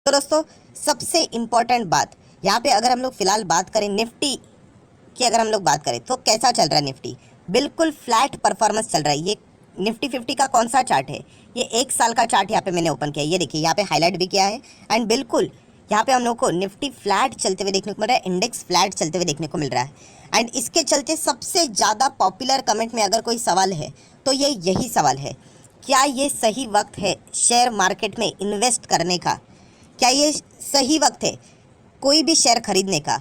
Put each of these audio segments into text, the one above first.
तो दोस्तों सबसे इम्पोर्टेंट बात यहाँ पे अगर हम लोग फिलहाल बात करें निफ्टी की, अगर हम लोग बात करें तो कैसा चल रहा है निफ्टी। बिल्कुल फ्लैट परफॉर्मेंस चल रहा है। ये निफ्टी 50 का कौन सा चार्ट है, ये 1 साल का चार्ट यहाँ पे मैंने ओपन किया है। ये देखिए यहाँ पे हाईलाइट भी किया है एंड बिल्कुल यहाँ पे हम लोग को निफ्टी फ्लैट चलते हुए देखने को मिल रहा है, इंडेक्स फ्लैट चलते हुए देखने को मिल रहा है। एंड इसके चलते सबसे ज़्यादा पॉपुलर कमेंट में अगर कोई सवाल है तो ये यही सवाल है, क्या ये सही वक्त है शेयर मार्केट में इन्वेस्ट करने का? क्या ये सही वक्त है कोई भी शेयर खरीदने का?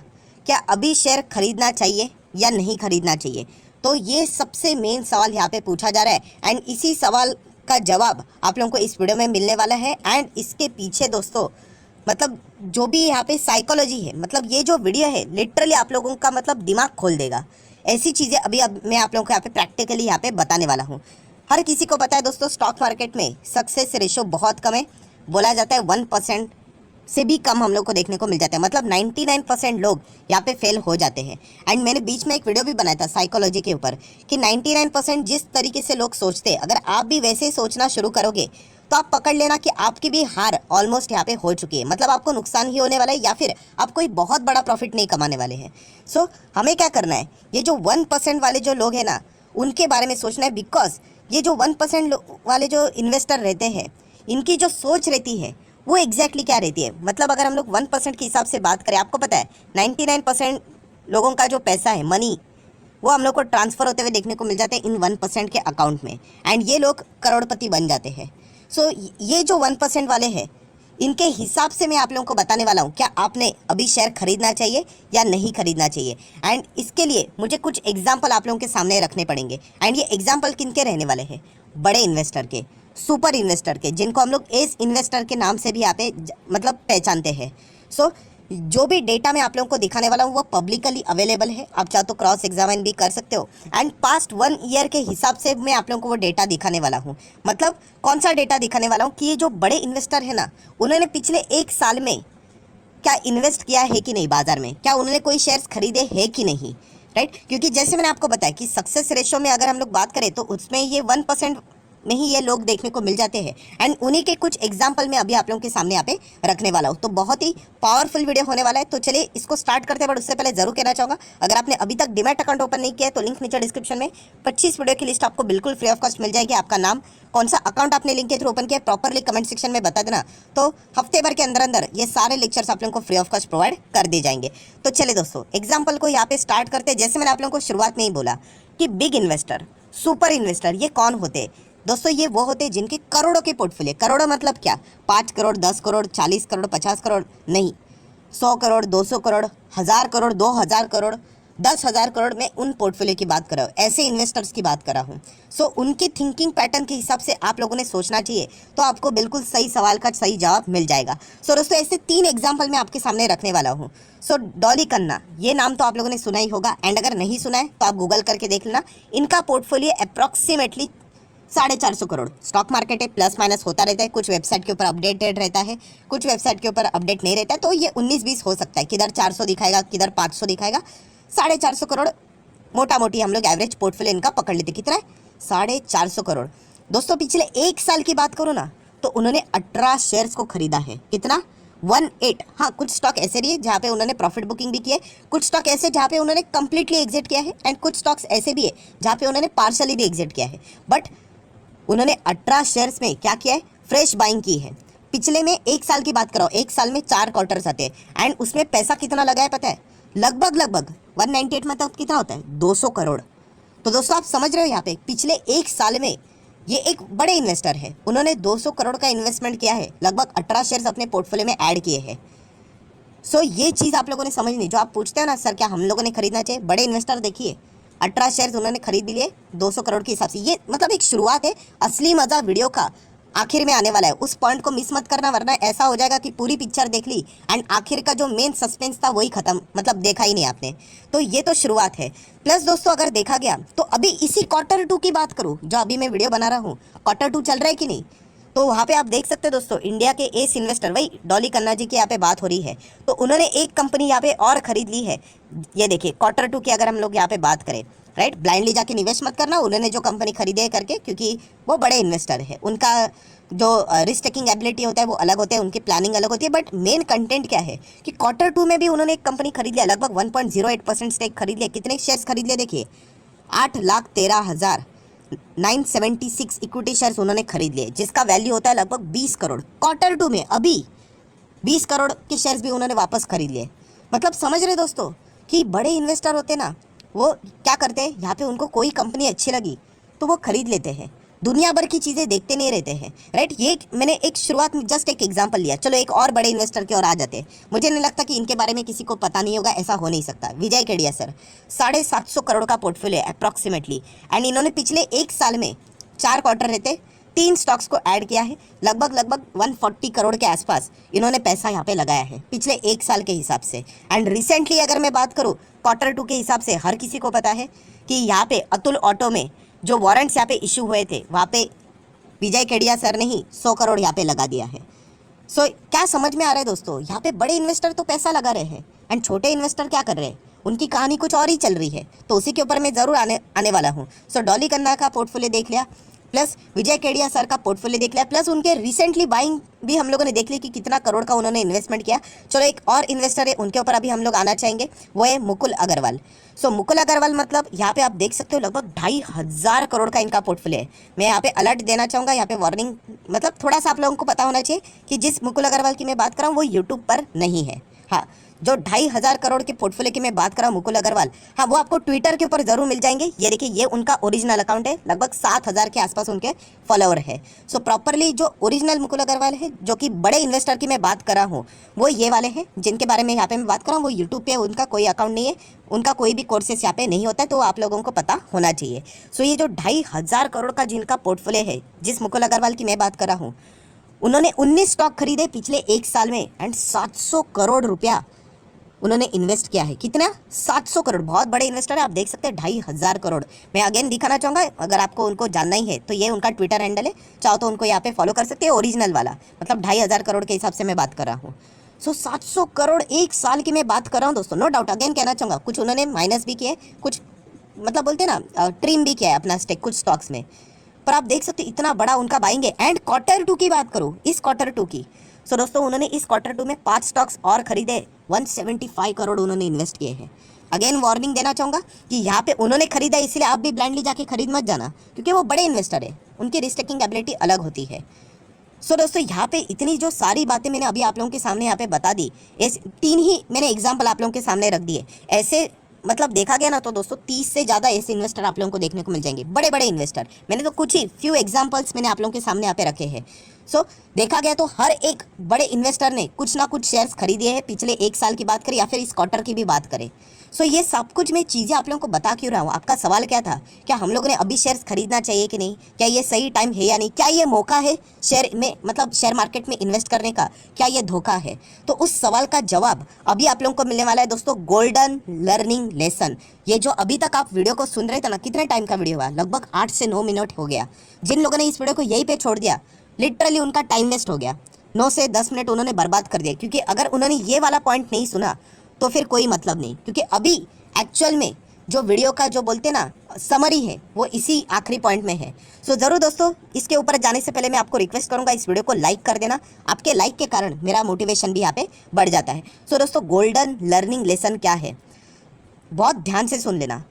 क्या अभी शेयर खरीदना चाहिए या नहीं खरीदना चाहिए? तो ये सबसे मेन सवाल यहाँ पे पूछा जा रहा है एंड इसी सवाल का जवाब आप लोगों को इस वीडियो में मिलने वाला है। एंड इसके पीछे दोस्तों मतलब जो भी यहाँ पे साइकोलॉजी है, मतलब ये जो वीडियो है लिटरली आप लोगों का मतलब दिमाग खोल देगा। ऐसी चीज़ें अभी अब मैं आप लोगों को यहाँ पे प्रैक्टिकली यहाँ पे बताने वाला हूँ। हर किसी को पता है दोस्तों स्टॉक मार्केट में सक्सेस रेशो बहुत कम है। बोला जाता है 1% से भी कम हम लोग को देखने को मिल जाता है, मतलब 99% लोग यहाँ पे फेल हो जाते हैं। एंड मैंने बीच में एक वीडियो भी बनाया था साइकोलॉजी के ऊपर कि 99% जिस तरीके से लोग सोचते हैं, अगर आप भी वैसे ही सोचना शुरू करोगे तो आप पकड़ लेना कि आपकी भी हार ऑलमोस्ट यहाँ पे हो चुकी है। मतलब आपको नुकसान ही होने वाला है या फिर आप कोई बहुत बड़ा प्रॉफिट नहीं कमाने वाले हैं। सो हमें क्या करना है, ये जो 1% वाले जो लोग हैं ना उनके बारे में सोचना है। बिकॉज ये जो 1% वाले जो इन्वेस्टर रहते हैं इनकी जो सोच रहती है वो एग्जैक्टली क्या रहती है। मतलब अगर हम लोग 1% के हिसाब से बात करें, आपको पता है 99% लोगों का जो पैसा है मनी वो हम लोग को ट्रांसफ़र होते हुए देखने को मिल जाते हैं इन 1% के अकाउंट में एंड ये लोग करोड़पति बन जाते हैं। सो ये जो 1% वाले हैं इनके हिसाब से मैं आप लोगों को बताने वाला हूँ क्या आपने अभी शेयर खरीदना चाहिए या नहीं खरीदना चाहिए। एंड इसके लिए मुझे कुछ एग्जाम्पल आप लोगों के सामने रखने पड़ेंगे एंड ये एग्जाम्पल किन के रहने वाले हैं, बड़े इन्वेस्टर के, सुपर इन्वेस्टर के, जिनको हम लोग एस इन्वेस्टर के नाम से भी यहाँ पे मतलब पहचानते हैं। सो जो भी डेटा मैं आप लोगों को दिखाने वाला हूँ वो पब्लिकली अवेलेबल है, आप चाहो तो क्रॉस एग्जामिन भी कर सकते हो। एंड पास्ट 1 ईयर के हिसाब से मैं आप लोगों को वो डेटा दिखाने वाला हूँ। मतलब कौन सा डेटा दिखाने वाला हूँ कि ये जो बड़े इन्वेस्टर है ना उन्होंने पिछले 1 साल में क्या इन्वेस्ट किया है कि नहीं बाजार में, क्या उन्होंने कोई शेयर्स खरीदे हैं कि नहीं, राइट। क्योंकि जैसे मैंने आपको बताया कि सक्सेस रेशो में अगर हम लोग बात करें तो उसमें ये 1% में ही ये लोग देखने को मिल जाते हैं। एंड उन्हीं के कुछ एग्जाम्पल मैं अभी आप लोगों के सामने यहाँ पे रखने वाला हूँ। तो बहुत ही पावरफुल वीडियो होने वाला है। तो चलिए इसको स्टार्ट करते हैं, बट उससे पहले जरूर कहना चाहूँगा अगर आपने अभी तक डीमैट अकाउंट ओपन नहीं किया है तो लिंक नीचे डिस्क्रिप्शन में 25 वीडियो की लिस्ट आपको बिल्कुल फ्री ऑफ कॉस्ट मिल जाएगी। आपका नाम, कौन सा अकाउंट आपने लिंक के थ्रू ओपन किया प्रॉपरली कमेंट सेक्शन में बता देना, तो हफ्ते भर के अंदर अंदर ये सारे लेक्चर्स आप लोगों को फ्री ऑफ कॉस्ट प्रोवाइड कर दिए जाएंगे। तो चलिए दोस्तों एग्जाम्पल को यहाँ पे स्टार्ट करते हैं। जैसे मैंने आप लोगों को शुरुआत में ही बोला कि बिग इन्वेस्टर, सुपर इन्वेस्टर ये कौन होते हैं दोस्तों? ये वो होते हैं जिनके करोड़ों के पोर्टफोलियो, करोड़ों मतलब क्या, 5 करोड़, 10 करोड़, 40 करोड़, 50 करोड़ नहीं, 100 करोड़, 200 करोड़, 1000 करोड़, 2000 करोड़, 10,000 करोड़ में उन पोर्टफोलियो की बात कर रहा हूँ, ऐसे इन्वेस्टर्स की बात कर रहा हूँ। सो उनकी थिंकिंग पैटर्न के हिसाब से आप लोगों ने सोचना चाहिए, तो आपको बिल्कुल सही सवाल का सही जवाब मिल जाएगा। सो दोस्तों ऐसे 3 एग्जाम्पल मैं आपके सामने रखने वाला हूँ। सो डॉली खन्ना, ये नाम तो आप लोगों ने सुना ही होगा एंड अगर नहीं सुना है तो आप गूगल करके देख लेना। इनका portfolio approximately 450 crore. Stock market है, प्लस माइनस होता रहता है, कुछ वेबसाइट के ऊपर अपडेटेड रहता है, कुछ वेबसाइट के ऊपर अपडेट नहीं रहता है, तो ये 19-20 हो सकता है, किधर 400 दिखाएगा किधर 500 दिखाएगा। 450 करोड़ मोटा मोटी हम लोग एवरेज पोर्टफोलियो इनका पकड़ लेते। कितना है? 450 करोड़। दोस्तों पिछले 1 साल की बात करो ना तो उन्होंने 18 शेयर्स को खरीदा है। कितना? 18। हाँ, कुछ स्टॉक ऐसे भी है जहाँ पे उन्होंने प्रॉफिट बुकिंग भी की है, कुछ स्टॉक ऐसे जहाँ पे उन्होंने कंप्लीटली एग्जिट किया है एंड कुछ स्टॉक्स ऐसे भी है जहाँ पे उन्होंने पार्शली भी एग्जिट किया है। बट उन्होंने 18 शेयर्स में क्या किया है? फ्रेश बाइंग की है। पिछले में 1 साल की बात कराओ, 1 साल में 4 क्वार्टर्स आते हैं एंड उसमें पैसा कितना लगा है पता है? लगभग 198 में तो कितना होता है? 200 करोड़। तो दोस्तों आप समझ रहे हो यहाँ पे पिछले 1 साल में ये एक बड़े इन्वेस्टर है, उन्होंने 200 करोड़ का इन्वेस्टमेंट किया है, लगभग 18 शेयर्स अपने पोर्टफोलियो में ऐड किए हैं। सो ये चीज़ आप लोगों ने समझनी। जो आप पूछते हो ना सर क्या हम लोगों ने खरीदना चाहिए, बड़े इन्वेस्टर देखिए 18 शेयर्स उन्होंने खरीद लिए 200 करोड़ के हिसाब से। ये मतलब एक शुरुआत है, असली मज़ा वीडियो का आखिर में आने वाला है। उस पॉइंट को मिस मत करना वरना ऐसा हो जाएगा कि पूरी पिक्चर देख ली एंड आखिर का जो मेन सस्पेंस था वही खत्म, मतलब देखा ही नहीं आपने। तो ये तो शुरुआत है। प्लस दोस्तों अगर देखा गया तो अभी इसी Q2 की बात करूँ जो अभी मैं वीडियो बना रहा हूँ, Q2 चल रहा है कि नहीं, तो वहाँ पे आप देख सकते हैं दोस्तों इंडिया के एस इन्वेस्टर, वही डॉली खन्ना जी की यहाँ पे बात हो रही है, तो उन्होंने एक कंपनी यहाँ पे और खरीद ली है। ये देखिए Q2 की अगर हम लोग यहाँ पे बात करें, राइट, ब्लाइंडली जाके निवेश मत करना, उन्होंने जो कंपनी खरीदी है करके, क्योंकि वो बड़े इन्वेस्टर है, उनका जो रिस्क टेकिंग एबिलिटी होता है वो अलग होता है, उनकी प्लानिंग अलग होती है, बट मेन कंटेंट क्या है कि Q2 में भी उन्होंने एक कंपनी खरीद लिया, लगभग 1.08% स्टेक खरीद लिया। कितने शेयर्स खरीद लिए देखिए, 8,13,976 इक्विटी शेयर्स उन्होंने खरीद लिए, जिसका वैल्यू होता है लगभग 20 करोड़। Q2 में अभी 20 करोड़ के शेयर्स भी उन्होंने वापस खरीद लिए। मतलब समझ रहे दोस्तों कि बड़े इन्वेस्टर होते ना, वो क्या करते हैं, यहाँ पे उनको कोई कंपनी अच्छी लगी तो वो खरीद लेते हैं, दुनिया भर की चीज़ें देखते नहीं रहते हैं, राइट। ये मैंने एक शुरुआत में जस्ट एक एग्जांपल लिया। चलो एक और बड़े इन्वेस्टर की ओर आ जाते हैं। मुझे नहीं लगता कि इनके बारे में किसी को पता नहीं होगा, ऐसा हो नहीं सकता। विजय केडिया सर, 750 करोड़ का पोर्टफोलियो अप्रॉक्सीमेटली, एंड इन्होंने पिछले एक साल में 4 क्वार्टर रहते 3 स्टॉक्स को ऐड किया है, लगभग 140 करोड़ के आसपास इन्होंने पैसा यहाँ पे लगाया है पिछले एक साल के हिसाब से। एंड रिसेंटली अगर मैं बात करूँ Q2 के हिसाब से, हर किसी को पता है कि यहाँ पे अतुल ऑटो में जो वारंट्स यहाँ पे इशू हुए थे, वहाँ पे विजय केडिया सर ने ही 100 करोड़ यहाँ पे लगा दिया है। सो क्या समझ में आ रहा है दोस्तों, यहाँ पे बड़े इन्वेस्टर तो पैसा लगा रहे हैं एंड छोटे इन्वेस्टर क्या कर रहे हैं, उनकी कहानी कुछ और ही चल रही है। तो उसी के ऊपर मैं ज़रूर आने वाला हूँ। सो डॉली कन्ना का पोर्टफोलियो देख लिया, प्लस विजय केडिया सर का पोर्टफोलियो देख लिया, प्लस उनके रिसेंटली बाइंग भी हम लोगों ने देख ली कि कितना करोड़ का उन्होंने इन्वेस्टमेंट किया। चलो एक और इन्वेस्टर है, उनके ऊपर अभी हम लोग आना चाहेंगे, वो है मुकुल अग्रवाल। सो मुकुल अग्रवाल मतलब यहाँ पे आप देख सकते हो लगभग 2,500 करोड़ का इनका पोर्टफोलियो है। मैं यहाँ पे अलर्ट देना चाहूँगा, यहाँ पे वार्निंग, मतलब थोड़ा सा आप लोगों को पता होना चाहिए कि जिस मुकुल अग्रवाल की मैं बात कर रहा हूँ वो यूट्यूब पर नहीं है। हाँ, जो 2,500 करोड़ के पोर्टफोलियो की मैं बात कर रहा हूँ मुकुल अग्रवाल, हाँ वो आपको ट्विटर के ऊपर जरूर मिल जाएंगे। ये देखिए, ये उनका ओरिजिनल अकाउंट है, लगभग 7,000 के आसपास उनके फॉलोअर है। सो प्रॉपरली जो ओरिजिनल मुकुल अग्रवाल है, जो कि बड़े इन्वेस्टर की मैं बात कर रहा हूँ, वो ये वाले हैं जिनके बारे में यहाँ पे मैं बात कर रहा हूँ। वो यूट्यूब पे उनका कोई अकाउंट नहीं है, उनका कोई भी कोर्सेस यहाँ पे नहीं होता है, तो आप लोगों को पता होना चाहिए। सो ये जो 2,500 करोड़ का जिनका पोर्टफोलियो है, जिस मुकुल अग्रवाल की मैं बात कर रहा हूँ, उन्होंने 19 स्टॉक खरीदे पिछले एक साल में एंड 700 करोड़ रुपया उन्होंने इन्वेस्ट किया है। कितना? 700 करोड़। बहुत बड़े इन्वेस्टर है, आप देख सकते हैं 2,500 करोड़। मैं अगेन दिखाना चाहूँगा, अगर आपको उनको जानना ही है तो ये उनका ट्विटर हैंडल है, चाहो तो उनको यहाँ पे फॉलो कर सकते हैं, ओरिजिनल वाला, मतलब 2,500 करोड़ के हिसाब से मैं बात कर रहा हूँ। सो 700 करोड़ एक साल की मैं बात कर रहा हूँ दोस्तों। नो डाउट, अगेन कहना चाहूँगा, कुछ उन्होंने माइनस भी किए, कुछ मतलब बोलते हैं ना ट्रिम भी किया है अपना स्टेक कुछ स्टॉक्स में, पर आप देख सकते इतना बड़ा उनका बाइंग है। एंड Q2 की बात करूँ, इस Q2 की, सो दोस्तों उन्होंने इस Q2 में 5 स्टॉक्स और खरीदे, 175 करोड़ उन्होंने इन्वेस्ट किए हैं। अगेन वार्निंग देना चाहूँगा कि यहाँ पे उन्होंने खरीदा, इसलिए आप भी ब्लाइंडली जाके खरीद मत जाना, क्योंकि वो बड़े इन्वेस्टर है, उनकी रिस्क टेकिंग एबिलिटी अलग होती है। सो दोस्तों यहाँ पे इतनी जो सारी बातें मैंने अभी आप लोगों के सामने यहाँ पे बता दी, इस 3 ही मैंने एग्जाम्पल आप लोगों के सामने रख दिए। ऐसे मतलब देखा गया ना तो दोस्तों 30 से ज़्यादा ऐसे इन्वेस्टर आप लोगों को देखने को मिल जाएंगे, बड़े बड़े इन्वेस्टर। मैंने तो कुछ ही फ्यू एग्जांपल्स मैंने आप लोगों के सामने यहाँ पे रखे हैं। सो देखा गया तो हर एक बड़े इन्वेस्टर ने कुछ ना कुछ शेयर्स खरीदे हैं, पिछले एक साल की बात करें या फिर इस क्वार्टर की भी बात करें। सो ये सब कुछ मैं चीज़ें आप लोगों को बता क्यों रहा हूँ? आपका सवाल क्या था, क्या हम लोगों ने अभी शेयर्स खरीदना चाहिए कि नहीं, क्या ये सही टाइम है या नहीं, क्या ये मौका है शेयर में, मतलब शेयर मार्केट में इन्वेस्ट करने का, क्या ये धोखा है? तो उस सवाल का जवाब अभी आप लोगों को मिलने वाला है दोस्तों, गोल्डन लर्निंग लेसन। ये जो अभी तक आप वीडियो को सुन रहे थे ना, कितने टाइम का वीडियो हुआ, लगभग 8 से 9 मिनट हो गया। जिन लोगों ने इस वीडियो को यहीं पे छोड़ दिया, लिटरली उनका टाइम वेस्ट हो गया, 9 से 10 मिनट उन्होंने बर्बाद कर दिया। क्योंकि अगर उन्होंने ये वाला पॉइंट नहीं सुना तो फिर कोई मतलब नहीं, क्योंकि अभी एक्चुअल में जो वीडियो का जो बोलते ना समरी है, वो इसी आखिरी पॉइंट में है। सो ज़रूर दोस्तों, इसके ऊपर जाने से पहले मैं आपको रिक्वेस्ट करूंगा, इस वीडियो को लाइक कर देना। आपके लाइक के कारण मेरा मोटिवेशन भी यहाँ पे बढ़ जाता है। सो दोस्तों, गोल्डन लर्निंग लेसन क्या है, बहुत ध्यान से सुन लेना।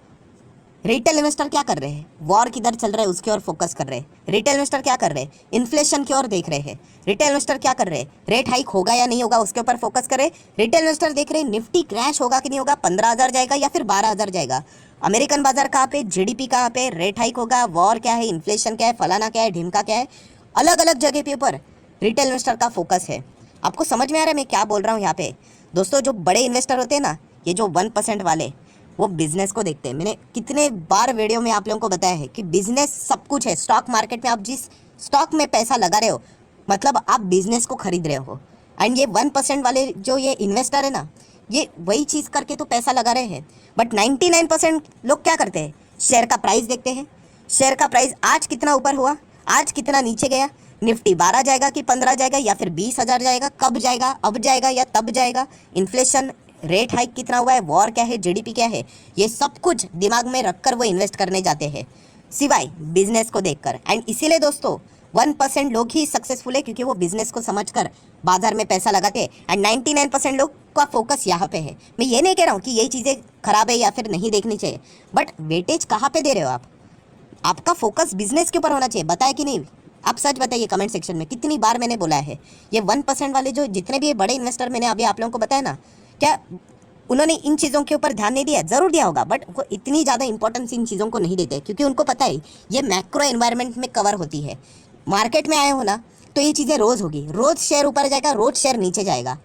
रिटेल इन्वेस्टर क्या कर रहे हैं, वॉर किधर चल रहा है उसकी ओर फोकस कर रहे हैं। रिटेल इन्वेस्टर क्या कर रहे हैं, इन्फ्लेशन की ओर देख रहे हैं। रिटेल इन्वेस्टर क्या कर रहे हैं, रेट हाइक होगा या नहीं होगा उसके ऊपर फोकस कर रहे हैं। रिटेल इन्वेस्टर देख रहे हैं निफ्टी क्रैश होगा कि नहीं होगा, 15,000 जाएगा या फिर 12,000 जाएगा, अमेरिकन बाजार कहाँ पे, जीडीपी कहाँ पे, रेट हाइक होगा, वॉर क्या है, इन्फ्लेशन क्या है, फलाना क्या है, ढिमका क्या है, अलग अलग जगह के ऊपर रिटेल इन्वेस्टर का फोकस है। आपको समझ में आ रहा है मैं क्या बोल रहा हूँ यहाँ पे दोस्तों? जो बड़े इन्वेस्टर होते हैं ना, ये जो 1% वाले, वो बिजनेस को देखते हैं। मैंने कितने बार वीडियो में आप लोगों को बताया है कि बिजनेस सब कुछ है। स्टॉक मार्केट में आप जिस स्टॉक में पैसा लगा रहे हो, मतलब आप बिजनेस को खरीद रहे हो। एंड ये 1% वाले जो ये इन्वेस्टर है ना, ये वही चीज़ करके तो पैसा लगा रहे हैं। बट 99% लोग क्या करते हैं, शेयर का प्राइस देखते हैं। शेयर का प्राइस आज कितना ऊपर हुआ, आज कितना नीचे गया, निफ्टी 12 जाएगा कि 15 जाएगा या फिर 20,000 जाएगा, कब जाएगा, अब जाएगा या तब जाएगा, इन्फ्लेशन रेट हाइक कितना हुआ है, वॉर क्या है, जीडीपी क्या है, ये सब कुछ दिमाग में रखकर वो इन्वेस्ट करने जाते हैं, सिवाय बिजनेस को देखकर। एंड इसीलिए दोस्तों 1% लोग ही सक्सेसफुल है क्योंकि वो बिजनेस को समझकर बाजार में पैसा लगाते हैं, एंड 99% लोग का फोकस यहाँ पे है। मैं ये नहीं कह रहा हूँ कि ये चीज़ें खराब है या फिर नहीं देखनी चाहिए, बट वेटेज कहाँ पे दे रहे हो आप? आपका फोकस बिजनेस के ऊपर होना चाहिए, बताया कि नहीं? आप सच बताइए कमेंट सेक्शन में, कितनी बार मैंने बोला है। ये 1% वाले जो जितने भी बड़े इन्वेस्टर मैंने अभी आप लोगों को बताया ना, क्या उन्होंने इन चीज़ों के ऊपर ध्यान नहीं दिया? ज़रूर दिया होगा, बट वो इतनी ज़्यादा इंपॉर्टेंस इन चीज़ों को नहीं देते क्योंकि उनको पता है ये मैक्रो एनवायरनमेंट में कवर होती है। मार्केट में आए हो ना तो ये चीज़ें रोज़ होगी, रोज़ शेयर ऊपर जाएगा, रोज़ शेयर नीचे जाएगा,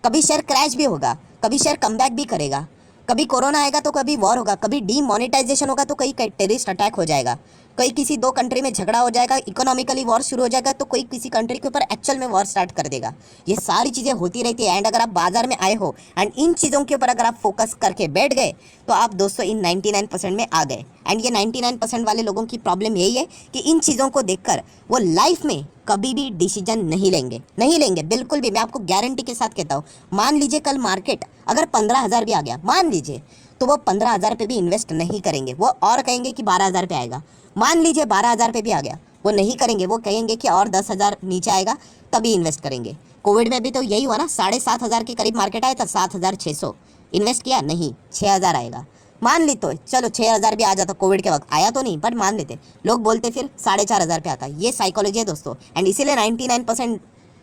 कभी शेयर क्रैश भी होगा, कभी शेयर कमबैक भी करेगा, कभी कोरोना आएगा तो कभी वॉर होगा, कभी डीमोनेटाइजेशन होगा तो कहीं टेररिस्ट अटैक हो जाएगा, कहीं किसी दो कंट्री में झगड़ा हो जाएगा, इकोनॉमिकली वॉर शुरू हो जाएगा, तो कोई किसी कंट्री के ऊपर एक्चुअल में वॉर स्टार्ट कर देगा। ये सारी चीज़ें होती रहती है। एंड अगर आप बाजार में आए हो एंड इन चीज़ों के ऊपर अगर आप फोकस करके बैठ गए तो आप दोस्तों इन 99% में आ गए। एंड ये 99% वाले लोगों की प्रॉब्लम यही है कि इन चीज़ों को देखकर वो लाइफ में कभी भी डिसीजन नहीं लेंगे, नहीं लेंगे बिल्कुल भी। मैं आपको गारंटी के साथ कहता हूँ, मान लीजिए कल मार्केट अगर 15,000 भी आ गया, मान लीजिए, तो वो 15,000 पे भी इन्वेस्ट नहीं करेंगे, वो और कहेंगे कि 12,000 पे आएगा। मान लीजिए 12,000 पे भी आ गया, वो नहीं करेंगे, वो कहेंगे कि और 10,000 नीचे आएगा तभी इन्वेस्ट करेंगे। कोविड में भी तो यही हुआ ना, 7,500 के करीब मार्केट आया था, 7,600 इन्वेस्ट किया, नहीं 6,000 आएगा। मान ली तो चलो 6,000 भी आ जाता, कोविड के वक्त आया तो नहीं, बट मान लेते, लोग बोलते फिर 4,500 पे आता। ये साइकोलॉजी है दोस्तों। एंड इसीलिए 99%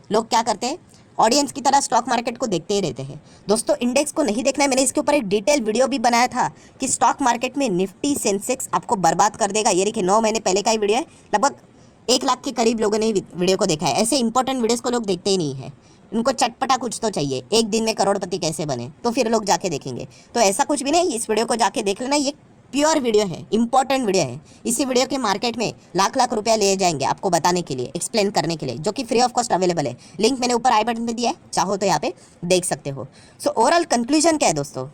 लोग क्या करते हैं, ऑडियंस की तरह स्टॉक मार्केट को देखते ही रहते हैं। दोस्तों इंडेक्स को नहीं देखना है, मैंने इसके ऊपर एक डिटेल वीडियो भी बनाया था कि स्टॉक मार्केट में निफ्टी सेंसेक्स आपको बर्बाद कर देगा। ये देखिए 9 महीने पहले का ही वीडियो है, लगभग 1 लाख के करीब लोगों ने वीडियो को देखा है। ऐसे इंपॉर्टेंट वीडियोस को लोग देखते ही नहीं है, उनको चटपटा कुछ तो चाहिए, एक दिन में करोड़पति कैसे बने, तो फिर लोग जाके देखेंगे। तो ऐसा कुछ भी नहीं, इस वीडियो को जाके देख लेना, ये प्योर वीडियो है, इंपॉर्टेंट वीडियो है। इसी वीडियो के मार्केट में लाख लाख रुपया ले जाएंगे आपको बताने के लिए, एक्सप्लेन करने के लिए, जो कि फ्री ऑफ कॉस्ट अवेलेबल है। लिंक मैंने ऊपर आई बटन पे दिया है, चाहो तो यहाँ पे देख सकते हो। सो ओवरऑल कंक्लूजन क्या है दोस्तों,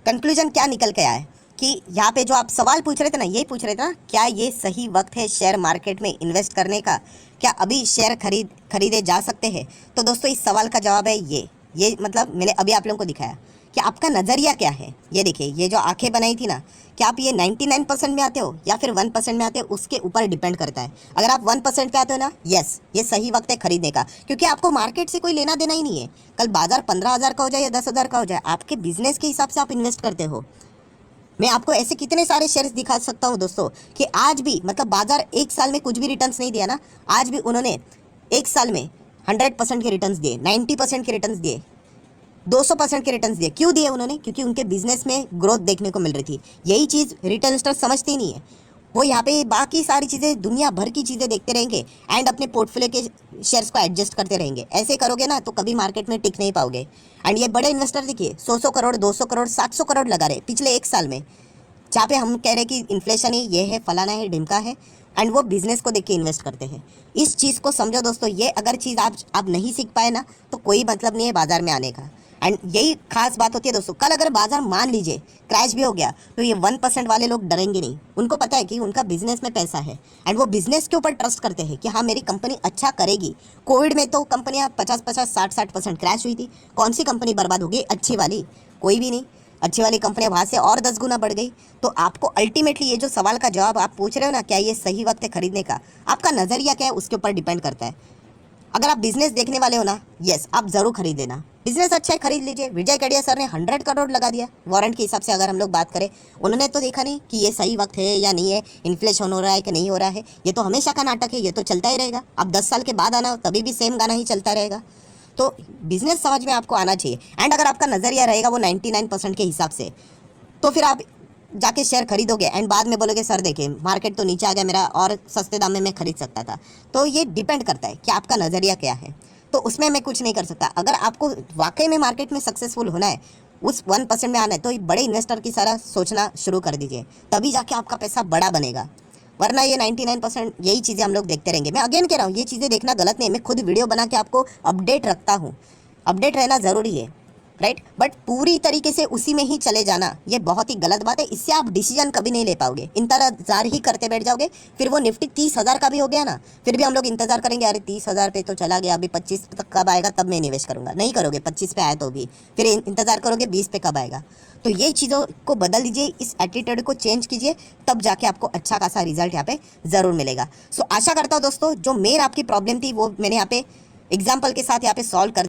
कंक्लूजन क्या निकल के आया है कि यहाँ पे जो आप सवाल पूछ रहे थे ना, ये पूछ रहे थे ना, क्या ये सही वक्त है शेयर मार्केट में इन्वेस्ट करने का, क्या अभी शेयर खरीदे जा सकते हैं? तो दोस्तों इस सवाल का जवाब है ये मतलब मैंने अभी आप लोगों को दिखाया कि आपका नज़रिया क्या है। ये देखिए, ये जो आंखें बनाई थी ना, क्या आप ये 99% में आते हो या फिर 1% में आते हो, उसके ऊपर डिपेंड करता है। अगर आप 1% पे आते हो ना, यस ये सही वक्त है खरीदने का, क्योंकि आपको मार्केट से कोई लेना देना ही नहीं है। कल बाजार 15,000 का हो जाए या 10,000 का हो जाए, आपके बिजनेस के हिसाब से आप इन्वेस्ट करते हो। मैं आपको ऐसे कितने सारे शेयर्स दिखा सकता हूँ दोस्तों कि आज भी मतलब बाजार 1 साल में कुछ भी रिटर्न्स नहीं दिया ना, आज भी उन्होंने 1 साल में 100% के रिटर्न्स दिए, 90% के रिटर्न्स दिए, 200% के रिटर्न्स दिए। क्यों दिए उन्होंने? क्योंकि उनके बिजनेस में ग्रोथ देखने को मिल रही थी। यही चीज़ रिटेल इन्वेस्टर समझते ही नहीं है। वो यहाँ पे बाकी सारी चीज़ें, दुनिया भर की चीज़ें देखते रहेंगे एंड अपने पोर्टफोलियो के शेयर्स को एडजस्ट करते रहेंगे। ऐसे करोगे ना तो कभी मार्केट में टिक नहीं पाओगे। एंड ये बड़े इन्वेस्टर देखिए 100 करोड़, 200 करोड़, 700 करोड़ लगा रहे पिछले 1 साल में, जहाँ पे हम कह रहे हैं कि इन्फ्लेशन है, ये है, फलाना है, ढिमका है, एंड वो बिजनेस को देख के इन्वेस्ट करते हैं। इस चीज़ को समझो दोस्तों। ये अगर चीज़ आप नहीं सीख पाए ना तो कोई मतलब नहीं है बाजार में आने का। एंड यही खास बात होती है दोस्तों। कल अगर बाजार मान लीजिए क्रैश भी हो गया तो ये 1% वाले लोग डरेंगे नहीं। उनको पता है कि उनका बिजनेस में पैसा है एंड वो बिजनेस के ऊपर ट्रस्ट करते हैं कि हाँ मेरी कंपनी अच्छा करेगी। कोविड में तो कंपनियां 50-50, 60-60% क्रैश हुई थी। कौन सी कंपनी बर्बाद हो गई? अच्छी वाली? कोई भी नहीं। अच्छी वाली कंपनियां वहाँ से और 10 गुना बढ़ गई। तो आपको अल्टीमेटली ये जो सवाल का जवाब आप पूछ रहे हो ना, क्या ये सही वक्त है खरीदने का, आपका नज़रिया क्या है उसके ऊपर डिपेंड करता है। अगर आप बिजनेस देखने वाले हो ना, यस आप ज़रूर खरीद लेना। बिजनेस अच्छा है, खरीद लीजिए। विजय केडिया सर ने 100 करोड़ लगा दिया वारंट के हिसाब से। अगर हम लोग बात करें, उन्होंने तो देखा नहीं कि ये सही वक्त है या नहीं है, इन्फ्लेशन हो रहा है कि नहीं हो रहा है। ये तो हमेशा का नाटक है, ये तो चलता ही रहेगा। अब 10 साल के बाद आना हो तभी भी सेम गाना ही चलता रहेगा। तो बिजनेस समझ में आपको आना चाहिए। एंड अगर आपका नज़रिया रहेगा वो 99% के हिसाब से, तो फिर आप जाके शेयर खरीदोगे एंड बाद में बोलोगे सर देखिए मार्केट तो नीचे आ गया मेरा और सस्ते दाम में मैं खरीद सकता था। तो ये डिपेंड करता है कि आपका नज़रिया क्या है, तो उसमें मैं कुछ नहीं कर सकता। अगर आपको वाकई में मार्केट में सक्सेसफुल होना है, उस 1% में आना है, तो बड़े इन्वेस्टर की तरह सोचना शुरू कर दीजिए, तभी जाके आपका पैसा बड़ा बनेगा। वरना ये 99% यही चीज़ें हम लोग देखते रहेंगे। मैं अगेन कह रहा हूँ ये चीज़ें देखना गलत नहीं है। मैं खुद वीडियो बना के आपको अपडेट रखता हूँ, अपडेट रहना ज़रूरी है। राइट। बट पूरी तरीके से उसी में ही चले जाना ये बहुत ही गलत बात है। इससे आप डिसीजन कभी नहीं ले पाओगे, इंतजार ही करते बैठ जाओगे। फिर वो निफ्टी 30,000 का भी हो गया ना, फिर भी हम लोग इंतजार करेंगे, अरे 30,000 पे तो चला गया, अभी 25 तक कब आएगा तब मैं निवेश करूंगा। नहीं करोगे, 25 पे आए तो भी फिर इंतजार करोगे 20 पे कब आएगा। तो ये चीज़ों को बदल दीजिए, इस एटीट्यूड को चेंज कीजिए, तब जाके आपको अच्छा खासा रिजल्ट यहाँ पे ज़रूर मिलेगा। सो आशा करता हूँ दोस्तों, जो मेन आपकी प्रॉब्लम थी वो मैंने यहाँ पे एग्जाम्पल के साथ यहाँ पे सॉल्व कर